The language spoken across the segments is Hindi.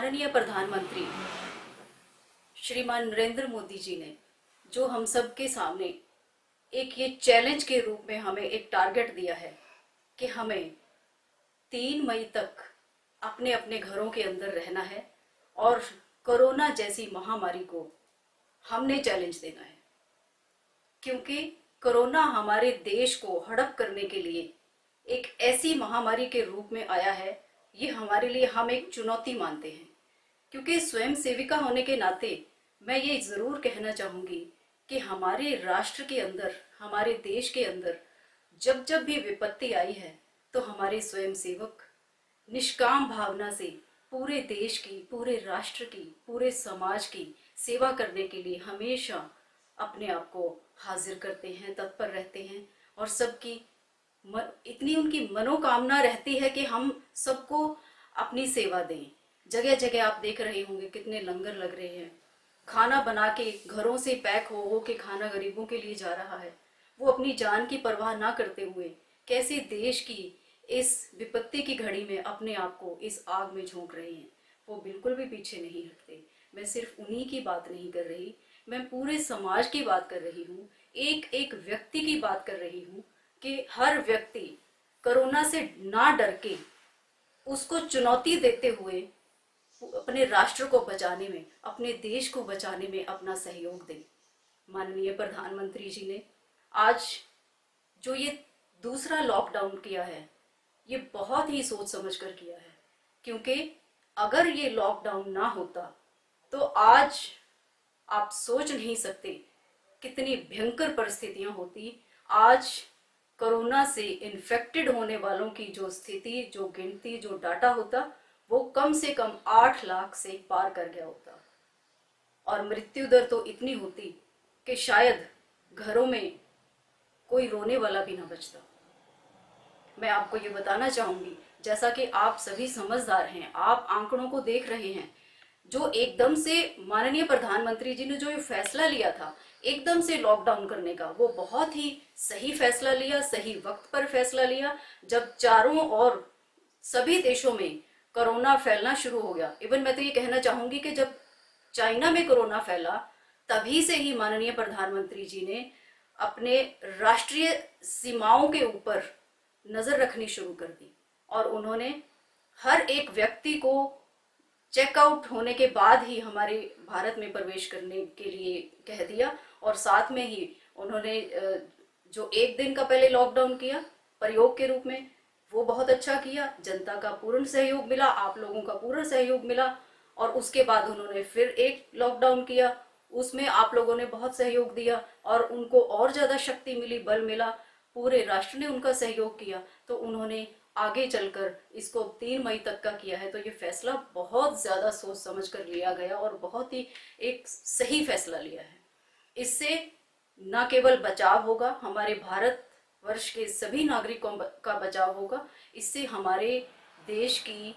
माननीय प्रधानमंत्री श्रीमान नरेंद्र मोदी जी ने जो हम सब के सामने एक ये चैलेंज के रूप में हमें एक टारगेट दिया है कि हमें 3 मई तक अपने अपने घरों के अंदर रहना है और कोरोना जैसी महामारी को हमने चैलेंज देना है, क्योंकि कोरोना हमारे देश को हड़प करने के लिए एक ऐसी महामारी के रूप में आया है। ये हमारे लिए हम एक चुनौती मानते हैं, क्योंकि स्वयं सेविका होने के नाते मैं ये जरूर कहना चाहूंगी कि हमारे राष्ट्र के अंदर, हमारे देश के अंदर जब जब भी विपत्ति आई है तो हमारे स्वयं सेवक निष्काम भावना से पूरे देश की, पूरे राष्ट्र की, पूरे समाज की सेवा करने के लिए हमेशा अपने आप को हाजिर करते हैं, तत्पर रहते हैं और सबकी इतनी उनकी मनोकामना रहती है कि हम सबको अपनी सेवा दें। जगह जगह आप देख रहे होंगे कितने लंगर लग रहे हैं, खाना बना के घरों से पैक हो के खाना गरीबों के लिए जा रहा है। वो अपनी जान की परवाह ना करते हुए कैसे देश की इस विपत्ति की घड़ी में अपने आप को इस आग में झोंक रहे हैं, वो बिल्कुल भी पीछे नहीं हटते। मैं सिर्फ उन्हीं की बात नहीं कर रही, मैं पूरे समाज की बात कर रही हूँ, एक एक व्यक्ति की बात कर रही हूँ कि हर व्यक्ति कोरोना से ना डर के उसको चुनौती देते हुए अपने राष्ट्र को बचाने में, अपने देश को बचाने में अपना सहयोग दे। माननीय प्रधानमंत्री जी ने आज जो ये दूसरा लॉकडाउन किया है, ये बहुत ही सोच समझ कर किया है, क्योंकि अगर ये लॉकडाउन ना होता तो आज आप सोच नहीं सकते कितनी भयंकर परिस्थितियां होती। आज कोरोना से इन्फेक्टेड होने वालों की जो स्थिति, जो गिनती, जो डाटा होता, वो कम से कम 8 लाख से पार कर गया होता और मृत्यु दर तो इतनी होती कि शायद घरों में कोई रोने वाला भी ना बचता। मैं आपको ये बताना चाहूंगी, जैसा कि आप सभी समझदार हैं, आप आंकड़ों को देख रहे हैं, जो एकदम से माननीय प्रधानमंत्री जी ने जो ये फैसला लिया था एकदम से लॉकडाउन करने का, वो बहुत ही सही फैसला लिया, सही वक्त पर फैसला लिया। जब चारों ओर सभी देशों में कोरोना फैलना शुरू हो गया, इवन मैं तो ये कहना चाहूंगी कि जब चाइना में कोरोना फैला तभी से ही माननीय प्रधानमंत्री जी ने अपने राष्ट्रीय सीमाओं के ऊपर नजर रखनी शुरू कर दी और उन्होंने हर एक व्यक्ति को चेकआउट होने के बाद ही हमारे भारत में प्रवेश करने के लिए कह दिया। और साथ में ही उन्होंने जो 1 दिन का पहले लॉकडाउन किया प्रयोग के रूप में, वो बहुत अच्छा किया। जनता का पूर्ण सहयोग मिला, आप लोगों का पूर्ण सहयोग मिला। और उसके बाद उन्होंने फिर एक लॉकडाउन किया, उसमें आप लोगों ने बहुत सहयोग दिया और उनको और ज्यादा शक्ति मिली, बल मिला, पूरे राष्ट्र ने उनका सहयोग किया। तो उन्होंने आगे चलकर इसको 3 मई तक का किया है। तो ये फैसला बहुत ज्यादा सोच समझ कर लिया गया और बहुत ही एक सही फैसला लिया है। इससे न केवल बचाव होगा, हमारे भारत वर्ष के सभी नागरिकों का बचाव होगा, इससे हमारे देश की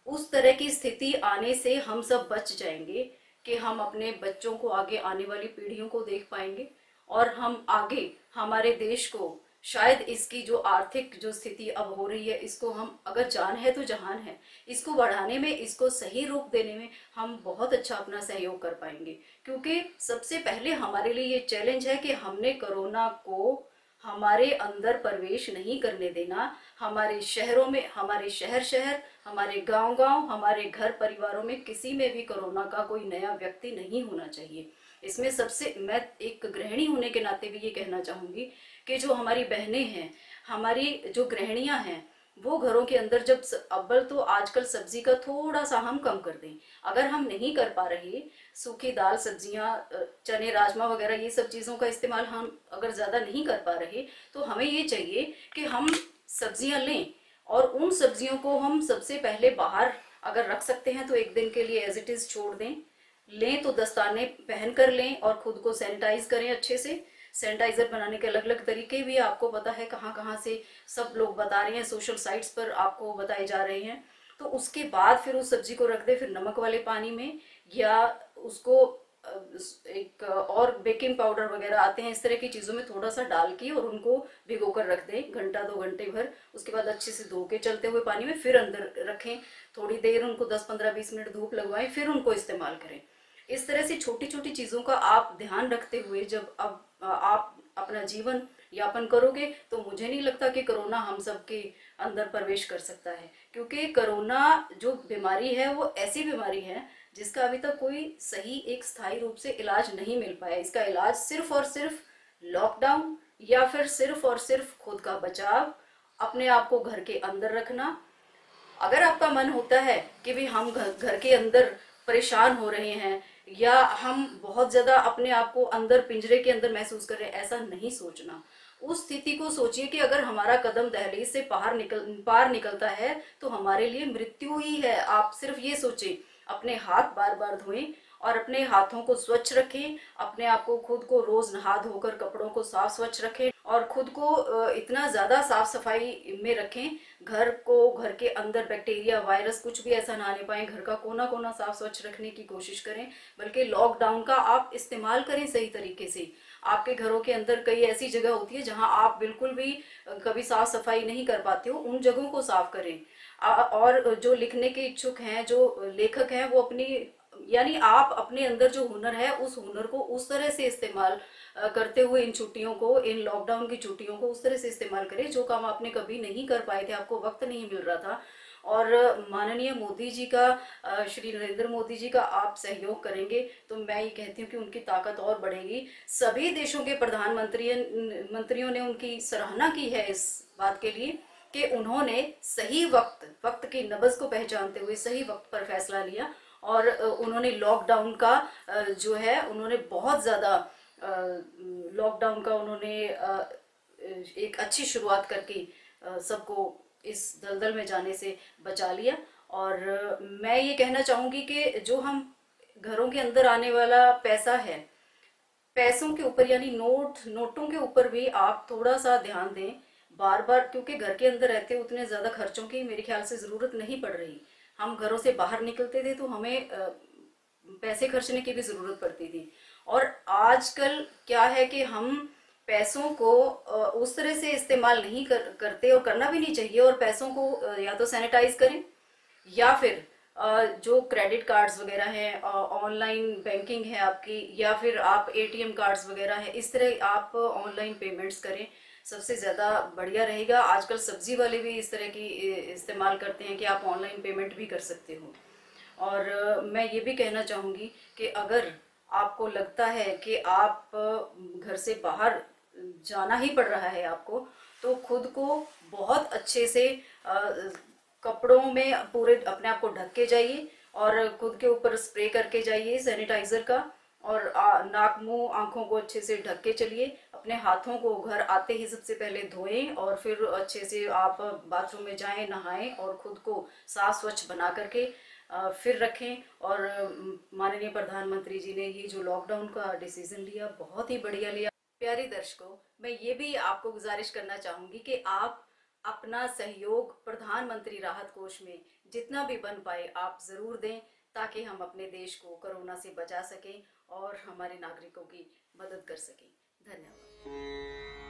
उस तरह की स्थिति आने से हम सब बच जाएंगे कि हम अपने बच्चों को, आगे आने वाली पीढ़ियों को देख पाएंगे और हम आगे हमारे देश को शायद इसकी जो आर्थिक जो स्थिति अब हो रही है, इसको हम अगर जान है तो जहान है, इसको बढ़ाने में, इसको सही रूप देने में हम बहुत अच्छा अपना सहयोग कर पाएंगे। क्योंकि सबसे पहले हमारे लिए ये चैलेंज है कि हमने कोरोना को हमारे अंदर प्रवेश नहीं करने देना। हमारे शहरों में, हमारे शहर, हमारे गांव, हमारे घर परिवारों में किसी में भी कोरोना का कोई नया व्यक्ति नहीं होना चाहिए। इसमें सबसे, मैं एक गृहिणी होने के नाते भी ये कहना चाहूंगी कि जो हमारी बहनें हैं, हमारी जो गृहिणियां हैं, वो घरों के अंदर जब अव्वल तो आजकल सब्जी का थोड़ा सा हम कम कर दें। अगर हम नहीं कर पा रहे, सूखी दाल, सब्जियां, चने, राजमा वगैरह ये सब चीज़ों का इस्तेमाल हम अगर ज़्यादा नहीं कर पा रहे, तो हमें ये चाहिए कि हम सब्जियां लें और उन सब्जियों को हम सबसे पहले बाहर अगर रख सकते हैं तो 1 दिन के लिए एज इट इज़ छोड़ दें। लें तो दस्ताने पहन कर लें और खुद को सैनिटाइज करें अच्छे से। सैनिटाइजर बनाने के अलग अलग तरीके भी आपको पता है, कहाँ कहाँ से सब लोग बता रहे हैं, सोशल साइट्स पर आपको बताए जा रहे हैं। तो उसके बाद फिर उस सब्जी को रख दे, फिर नमक वाले पानी में, या उसको एक और बेकिंग पाउडर वगैरह आते हैं, इस तरह की चीज़ों में थोड़ा सा डाल के और उनको भिगो कर रख दें घंटा 2 घंटे भर। उसके बाद अच्छे से धो के चलते हुए पानी में फिर अंदर रखें, थोड़ी देर उनको 10-15-20 मिनट धूप लगवाएं, फिर उनको इस्तेमाल करें। इस तरह से छोटी छोटी चीज़ों का आप ध्यान रखते हुए जब अब आप अपना जीवन यापन करोगे तो मुझे नहीं लगता कि कोरोना हम सबके अंदर प्रवेश कर सकता है, क्योंकि कोरोना जो बीमारी है वो ऐसी बीमारी है जिसका अभी तक कोई सही एक स्थायी रूप से इलाज नहीं मिल पाया। इसका इलाज सिर्फ और सिर्फ लॉकडाउन या फिर सिर्फ और सिर्फ खुद का बचाव, अपने आप को घर के अंदर रखना। अगर आपका मन होता है कि भी हम घर के अंदर परेशान हो रहे हैं या हम बहुत ज्यादा अपने आप को अंदर पिंजरे के अंदर महसूस कर रहे हैं, ऐसा नहीं सोचना। उस स्थिति को सोचिए कि अगर हमारा कदम दहलीज से पार निकलता है तो हमारे लिए मृत्यु ही है। आप सिर्फ ये सोचें, अपने हाथ बार बार धोएं और अपने हाथों को स्वच्छ रखें, अपने आप को खुद को रोज नहा धोकर कपड़ों को साफ स्वच्छ रखें और खुद को इतना ज्यादा साफ सफाई में रखें, घर के अंदर बैक्टीरिया वायरस कुछ भी ऐसा ना आने पाए। घर का कोना कोना साफ स्वच्छ रखने की कोशिश करें, बल्कि लॉकडाउन का आप इस्तेमाल करें सही तरीके से। आपके घरों के अंदर कई ऐसी जगह होती है जहां आप बिल्कुल भी कभी साफ सफाई नहीं कर पाते हो, उन जगहों को साफ करें। और जो लिखने के इच्छुक हैं, जो लेखक हैं, वो अपनी यानी आप अपने अंदर जो हुनर है उस हुनर को उस तरह से इस्तेमाल करते हुए इन छुट्टियों को, इन लॉकडाउन की छुट्टियों को उस तरह से इस्तेमाल करें जो काम आपने कभी नहीं कर पाए थे, आपको वक्त नहीं मिल रहा था। और माननीय मोदी जी का, श्री नरेंद्र मोदी जी का आप सहयोग करेंगे तो मैं ये कहती हूँ कि उनकी ताकत और बढ़ेगी। सभी देशों के मंत्रियों ने उनकी सराहना की है इस बात के लिए कि उन्होंने सही वक्त की नब्ज को पहचानते हुए सही वक्त पर फैसला लिया और उन्होंने लॉकडाउन का जो है उन्होंने बहुत ज़्यादा लॉकडाउन का उन्होंने एक अच्छी शुरुआत करके सबको इस दलदल में जाने से बचा लिया। और मैं ये कहना चाहूँगी कि जो हम घरों के अंदर आने वाला पैसा है, पैसों के ऊपर यानी नोटों के ऊपर भी आप थोड़ा सा ध्यान दें बार बार, क्योंकि घर के अंदर रहते उतने ज़्यादा खर्चों की मेरे ख्याल से ज़रूरत नहीं पड़ रही। हम घरों से बाहर निकलते थे तो हमें पैसे खर्चने की भी ज़रूरत पड़ती थी। और आजकल क्या है कि हम पैसों को उस तरह से इस्तेमाल नहीं करते और करना भी नहीं चाहिए। और पैसों को या तो सैनिटाइज करें या फिर जो क्रेडिट कार्ड्स वगैरह हैं, ऑनलाइन बैंकिंग है आपकी, या फिर आप एटीएम कार्ड्स वगैरह है, इस तरह आप ऑनलाइन पेमेंट्स करें, सबसे ज़्यादा बढ़िया रहेगा। आजकल सब्जी वाले भी इस तरह की इस्तेमाल करते हैं कि आप ऑनलाइन पेमेंट भी कर सकते हो। और मैं ये भी कहना चाहूँगी कि अगर आपको लगता है कि आप घर से बाहर जाना ही पड़ रहा है आपको, तो खुद को बहुत अच्छे से कपड़ों में पूरे अपने आप को ढक के जाइए और खुद के ऊपर स्प्रे करके जाइए सैनिटाइजर का, और नाक मुंह आंखों को अच्छे से ढक के चलिए। अपने हाथों को घर आते ही सबसे पहले धोएं और फिर अच्छे से आप बाथरूम में जाएं, नहाएं और खुद को साफ स्वच्छ बना करके फिर रखें। और माननीय प्रधानमंत्री जी ने ये जो लॉकडाउन का डिसीजन लिया बहुत ही बढ़िया लिया। प्यारे दर्शकों, मैं ये भी आपको गुजारिश करना चाहूंगी कि आप अपना सहयोग प्रधानमंत्री राहत कोष में जितना भी बन पाए आप जरूर दें, ताकि हम अपने देश को कोरोना से बचा सकें और हमारे नागरिकों की मदद कर सकें। धन्यवाद।